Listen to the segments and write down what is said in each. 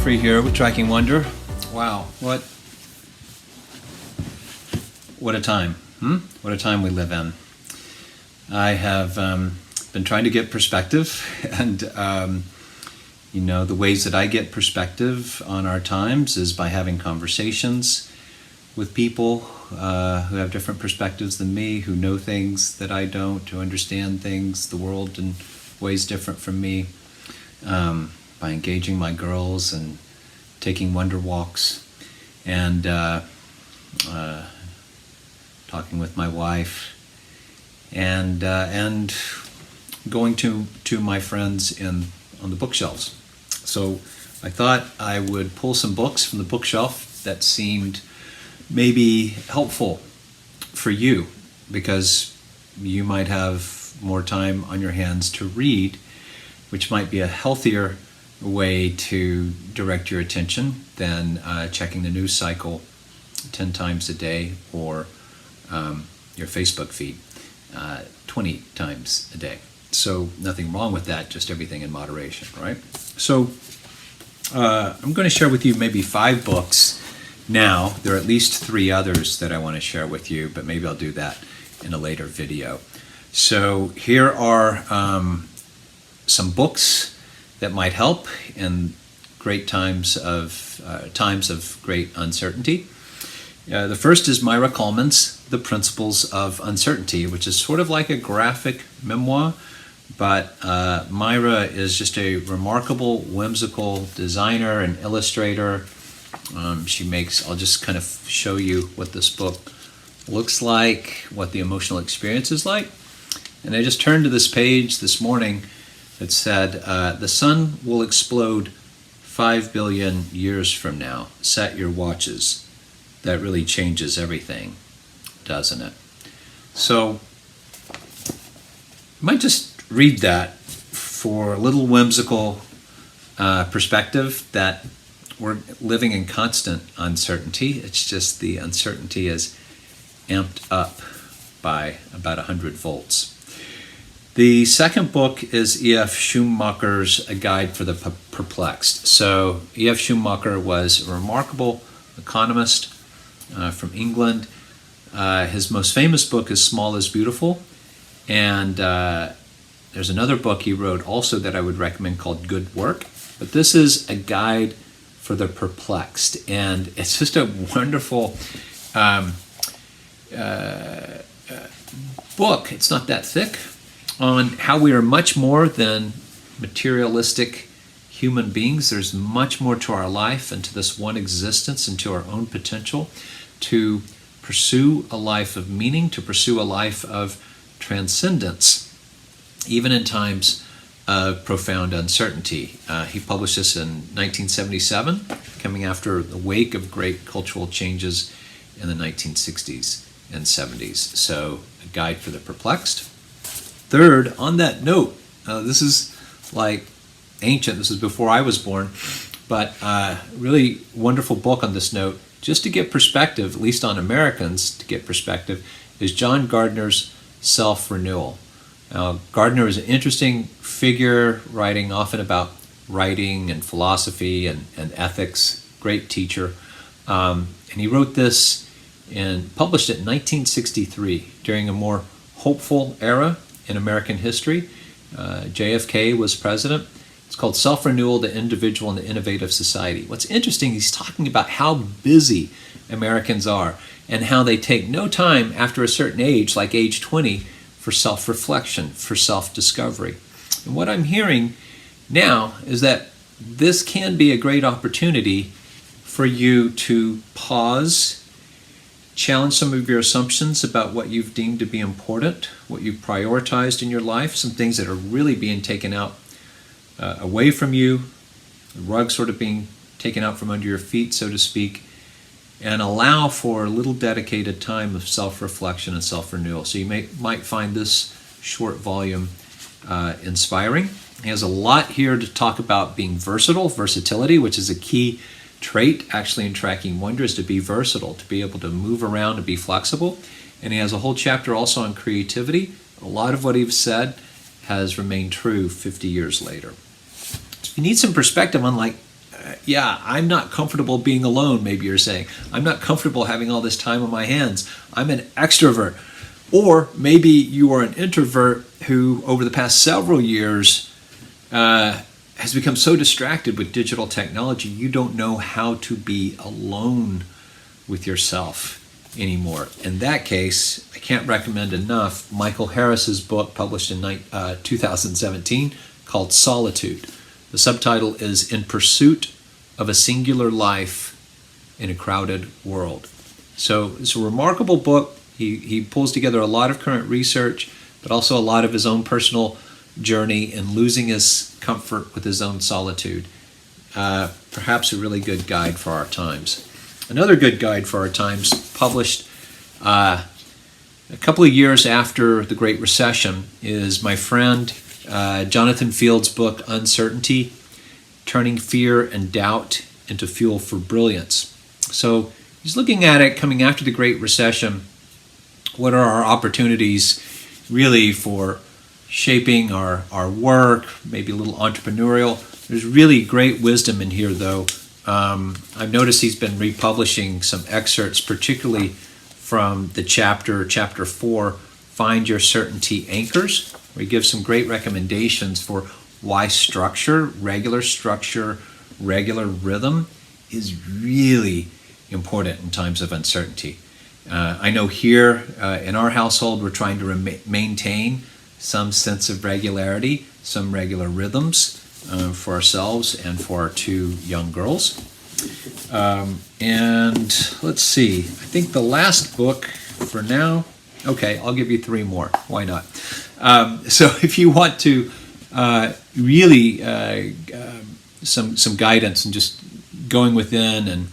Jeffrey here with Tracking Wonder. Wow, what a time, What a time we live in. I have been trying to get perspective, and the ways that I get perspective on our times is by having conversations with people who have different perspectives than me, who know things that I don't, who understand things, the world in ways different from me, by engaging my girls and taking wonder walks and talking with my wife and going to my friends on the bookshelves. So I thought I would pull some books from the bookshelf that seemed maybe helpful for you, because you might have more time on your hands to read, which might be a healthier way to direct your attention than checking the news cycle 10 times a day or your Facebook feed 20 times a day. So nothing wrong with that, just everything in moderation, right? So I'm going to share with you maybe 5 books now. There are at least 3 others that I want to share with you, but maybe I'll do that in a later video. So here are some books that might help in great times of great uncertainty. The first is Myra Coleman's The Principles of Uncertainty, which is sort of like a graphic memoir, but Myra is just a remarkable, whimsical designer and illustrator. I'll just kind of show you what this book looks like, what the emotional experience is like. And I just turned to this page this morning that said, the sun will explode 5 billion years from now. Set your watches. That really changes everything, doesn't it? So I might just read that for a little whimsical perspective that we're living in constant uncertainty. It's just the uncertainty is amped up by about 100 volts. The second book is E.F. Schumacher's A Guide for the Perplexed. So E.F. Schumacher was a remarkable economist from England. His most famous book is Small is Beautiful. And there's another book he wrote also that I would recommend called Good Work. But this is A Guide for the Perplexed. And it's just a wonderful book. It's not that thick, on how we are much more than materialistic human beings. There's much more to our life and to this one existence and to our own potential to pursue a life of meaning, to pursue a life of transcendence, even in times of profound uncertainty. He published this in 1977, coming after the wake of great cultural changes in the 1960s and 70s. So, A Guide for the Perplexed. Third, on that note, this is like ancient, this is before I was born, but really wonderful book on this note, just to get perspective, at least on Americans, to get perspective, is John Gardner's Self-Renewal. Now, Gardner is an interesting figure, writing often about writing and philosophy and ethics, great teacher. And he wrote this and published it in 1963 during a more hopeful era in American history. JFK was president. It's called Self-Renewal, the Individual and the Innovative Society. What's interesting, he's talking about how busy Americans are and how they take no time after a certain age, like age 20, for self-reflection, for self-discovery. And what I'm hearing now is that this can be a great opportunity for you to pause, challenge some of your assumptions about what you've deemed to be important, what you've prioritized in your life, some things that are really being taken out away from you, the rug sort of being taken out from under your feet, so to speak, and allow for a little dedicated time of self-reflection and self-renewal. So you might find this short volume inspiring. He has a lot here to talk about being versatile, versatility, which is a key trait actually in Tracking Wonder, is to be versatile, to be able to move around and be flexible. And he has a whole chapter also on creativity. A lot of what he's said has remained true 50 years later. So if you need some perspective on like yeah, I'm not comfortable being alone, maybe you're saying. I'm not comfortable having all this time on my hands. I'm an extrovert. Or maybe you are an introvert who, over the past several years, has become so distracted with digital technology, you don't know how to be alone with yourself anymore. In that case, I can't recommend enough Michael Harris's book published in 2017 called Solitude. The subtitle is In Pursuit of a Singular Life in a Crowded World. So it's a remarkable book. He pulls together a lot of current research, but also a lot of his own personal journey in losing his comfort with his own solitude. Perhaps a really good guide for our times. Another good guide for our times, published a couple of years after the Great Recession, is my friend Jonathan Field's book, Uncertainty, Turning Fear and Doubt into Fuel for Brilliance. So he's looking at it coming after the Great Recession. What are our opportunities really for shaping our work, maybe a little entrepreneurial? There's really great wisdom in here, though. I've noticed he's been republishing some excerpts, particularly from the chapter 4, Find Your Certainty Anchors, where he gives some great recommendations for why regular rhythm is really important in times of uncertainty. I know here in our household, we're trying to maintain some sense of regularity, some regular rhythms for ourselves and for our 2 young girls. And let's see, I think the last book for now, okay, I'll give you 3 more. Why not? So if you want to really some guidance and just going within and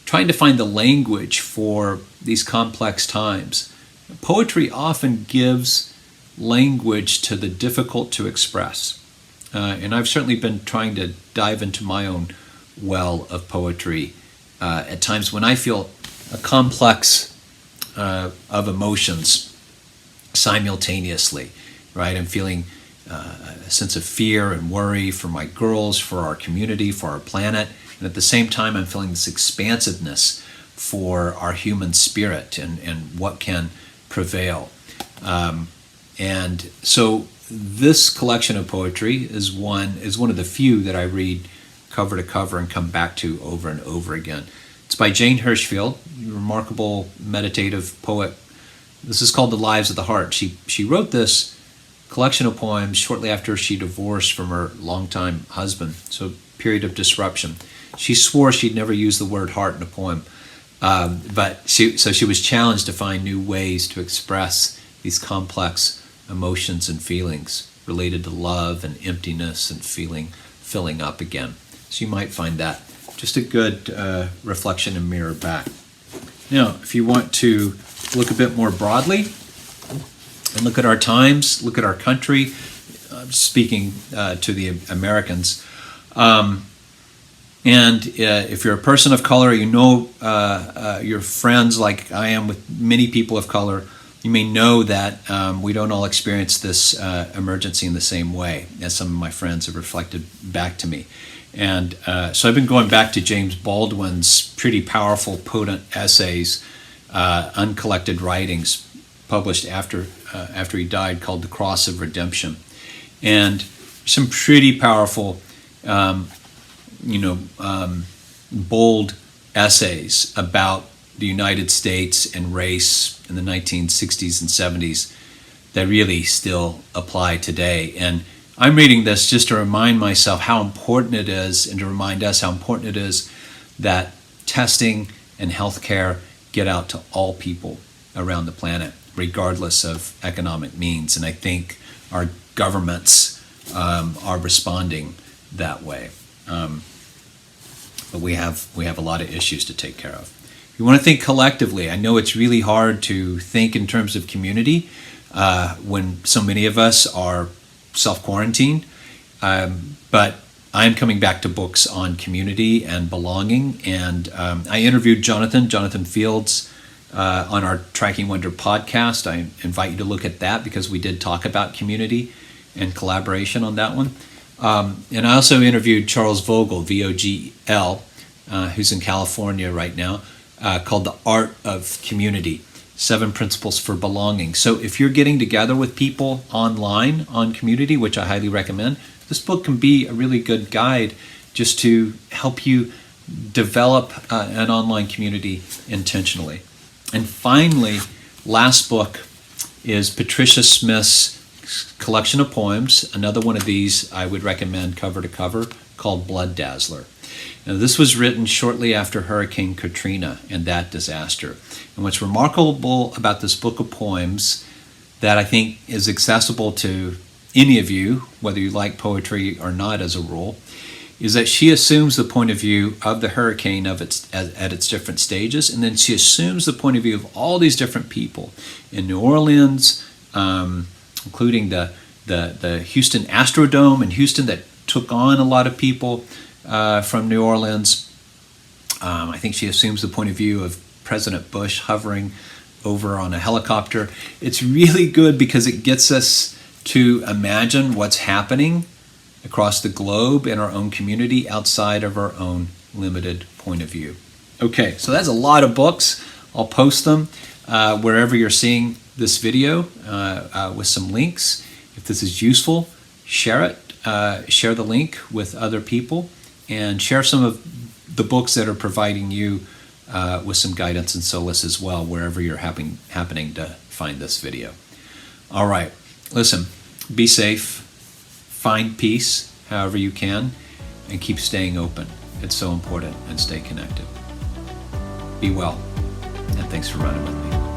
trying to find the language for these complex times, poetry often gives language to the difficult to express. And I've certainly been trying to dive into my own well of poetry at times when I feel a complex of emotions simultaneously, right? I'm feeling a sense of fear and worry for my girls, for our community, for our planet. And at the same time, I'm feeling this expansiveness for our human spirit and what can prevail. And so this collection of poetry is one of the few that I read cover to cover and come back to over and over again. It's by Jane Hirschfield, a remarkable meditative poet. This is called The Lives of the Heart. She wrote this collection of poems shortly after she divorced from her longtime husband, so a period of disruption. She swore she'd never use the word heart in a poem, but she was challenged to find new ways to express these complex emotions and feelings related to love and emptiness and filling up again. So you might find that just a good reflection and mirror back. Now, if you want to look a bit more broadly and look at our times, look at our country, speaking to the Americans, and if you're a person of color, you know your friends like I am with many people of color, you may know that we don't all experience this emergency in the same way, as some of my friends have reflected back to me. And so I've been going back to James Baldwin's pretty powerful, potent essays, uncollected writings published after he died, called The Cross of Redemption. And some pretty powerful, bold essays about the United States and race in the 1960s and 70s that really still apply today. And I'm reading this just to remind myself how important it is, and to remind us how important it is that testing and healthcare get out to all people around the planet, regardless of economic means. And I think our governments are responding that way. But we have a lot of issues to take care of. If you want to think collectively, I know it's really hard to think in terms of community when so many of us are self-quarantined, but I'm coming back to books on community and belonging, and I interviewed Jonathan Fields on our Tracking Wonder podcast. I invite you to look at that because we did talk about community and collaboration on that one. And I also interviewed Charles Vogel, Vogl, who's in California right now, called The Art of Community, 7 Principles for Belonging. So if you're getting together with people online on Community, which I highly recommend, this book can be a really good guide just to help you develop an online community intentionally. And finally, last book is Patricia Smith's collection of poems. Another one of these I would recommend cover to cover, called Blood Dazzler. Now, this was written shortly after Hurricane Katrina and that disaster. And what's remarkable about this book of poems that I think is accessible to any of you, whether you like poetry or not as a rule, is that she assumes the point of view of the hurricane at its different stages, and then she assumes the point of view of all these different people in New Orleans, including the Houston Astrodome in Houston that took on a lot of people from New Orleans. I think she assumes the point of view of President Bush hovering over on a helicopter. It's really good because it gets us to imagine what's happening across the globe in our own community outside of our own limited point of view. Okay, so that's a lot of books. I'll post them wherever you're seeing this video with some links. If this is useful, share it. Share the link with other people and share some of the books that are providing you with some guidance and solace as well, wherever you're happening to find this video. All right, listen, be safe. Find peace however you can, and keep staying open. It's so important, and stay connected. Be well, and thanks for running with me.